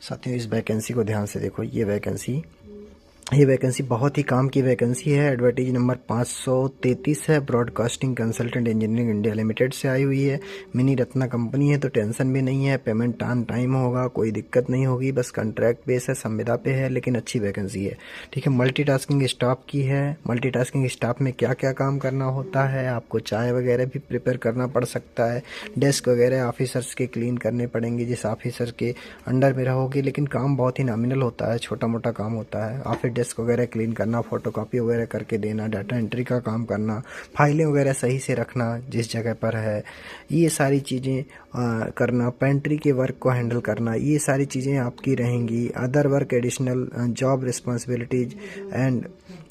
साथियों, इस वैकेंसी को ध्यान से देखो। ये वैकेंसी बहुत ही काम की वैकेंसी है। एडवर्टाइज नंबर 533 है। Broadcasting consultant engineering India limited से आई हुई है। मिनी रत्ना कंपनी है, तो टेंशन भी नहीं है। पेमेंट ऑन टाइम होगा, कोई दिक्कत नहीं होगी। बस कॉन्ट्रैक्ट बेस है, संविदा पे है, लेकिन अच्छी वैकेंसी है। ठीक है। मल्टीटास्किंग स्टाफ की है। मल्टीटास्किंग स्टाफ में क्या क्या काम करना होता है, आपको चाय वगैरह भी प्रिपेयर करना पड़ सकता है। डेस्क वगैरह ऑफिसर्स के क्लीन करने पड़ेंगे जिस ऑफिसर के अंडर में रहोगे, लेकिन काम बहुत ही नॉमिनल होता है, छोटा मोटा काम होता है। ऑफिस डेस्क वगैरह क्लीन करना, फोटोकॉपी वगैरह करके देना, डाटा एंट्री का काम करना, फाइलें वगैरह सही से रखना जिस जगह पर है, ये सारी चीज़ें करना, पेंट्री के वर्क को हैंडल करना, ये सारी चीज़ें आपकी रहेंगी। Other work additional job responsibilities and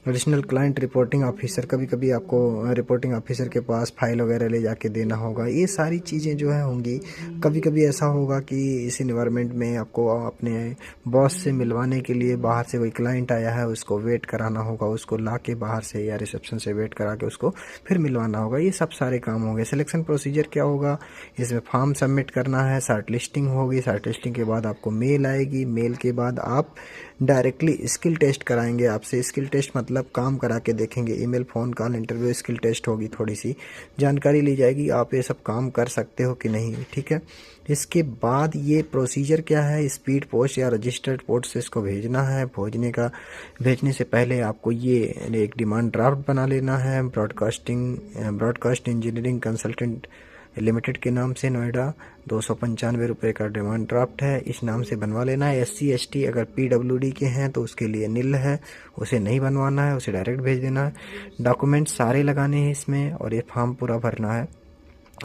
additional client reporting officer, कभी कभी आपको रिपोर्टिंग ऑफिसर के पास फाइल वगैरह ले जाके देना होगा। ये सारी चीज़ें जो है होंगी। कभी कभी ऐसा होगा कि इस इन्वायरमेंट में आपको अपने बॉस से मिलवाने के लिए बाहर से कोई क्लाइंट आया है, उसको वेट कराना होगा, उसको ला के बाहर से या रिसेप्शन से वेट करा के उसको फिर मिलवाना होगा। ये सब सारे काम होंगे। सिलेक्शन प्रोसीजर क्या होगा, इसमें फॉर्म सबमिट करना है, शॉर्ट लिस्टिंग होगी, शॉर्ट लिस्टिंग के बाद आपको मेल आएगी, मेल के बाद आप डायरेक्टली स्किल टेस्ट कराएंगे। आपसे स्किल टेस्ट मतलब काम करा के देखेंगे, email, phone call, interview, skill test होगी। थोड़ी सी जानकारी ली जाएगी, आप ये सब काम कर सकते हो कि नहीं। ठीक है। इसके बाद ये प्रोसीजर क्या है, स्पीड पोस्ट या रजिस्टर्ड पोस्ट से इसको भेजना है। भेजने से पहले आपको ये एक डिमांड ड्राफ्ट बना लेना है। ब्रॉडकास्ट इंजीनियरिंग कंसल्टेंट लिमिटेड के नाम से नोएडा 295 रुपये का डिमांड ड्राफ्ट है, इस नाम से बनवा लेना है। SC ST अगर PWD के हैं तो उसके लिए निल है, उसे नहीं बनवाना है, उसे डायरेक्ट भेज देना है। डॉक्यूमेंट सारे लगाने हैं इसमें और ये फॉर्म पूरा भरना है।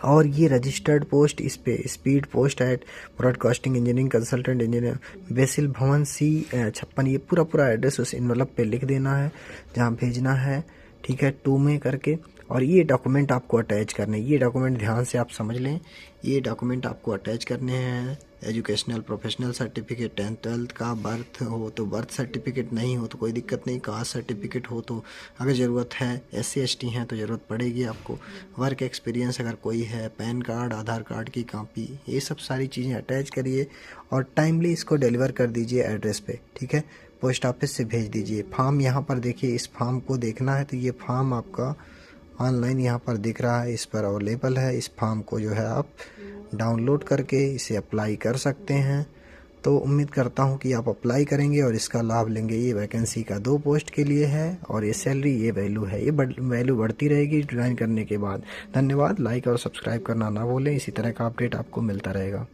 और ये रजिस्टर्ड पोस्ट, इस पे speed post at broadcasting engineering consultant engineer BECIL भवन C56, ये पूरा एड्रेस उस इन्वेलप पे लिख देना है जहाँ भेजना है। ठीक है, 2 में करके। और ये डॉक्यूमेंट आपको अटैच करने, ये डॉक्यूमेंट ध्यान से आप समझ लें। ये डॉक्यूमेंट आपको अटैच करने हैं। Educational professional certificate, 10th 12th का, बर्थ हो तो बर्थ सर्टिफिकेट, नहीं हो तो कोई दिक्कत नहीं, कास्ट सर्टिफिकेट हो तो अगर ज़रूरत है, SC ST हैं तो ज़रूरत पड़ेगी आपको। वर्क एक्सपीरियंस अगर कोई है, पैन कार्ड, आधार कार्ड की कॉपी, ये सब सारी चीज़ें अटैच करिए और टाइमली इसको डिलीवर कर दीजिए एड्रेस पे। ठीक है, पोस्ट ऑफिस से भेज दीजिए। फॉर्म यहाँ पर देखिए, इस फॉर्म को देखना है तो ये फॉर्म आपका ऑनलाइन यहाँ पर दिख रहा है, इस पर अवेलेबल है। इस फॉर्म को जो है आप डाउनलोड करके इसे अप्लाई कर सकते हैं। तो उम्मीद करता हूँ कि आप अप्लाई करेंगे और इसका लाभ लेंगे। ये वैकेंसी का 2 पोस्ट के लिए है और ये सैलरी, ये वैल्यू है, ये वैल्यू बढ़ती रहेगी ज्वाइन करने के बाद। धन्यवाद। लाइक और सब्सक्राइब करना ना भूलें, इसी तरह का अपडेट आपको मिलता रहेगा।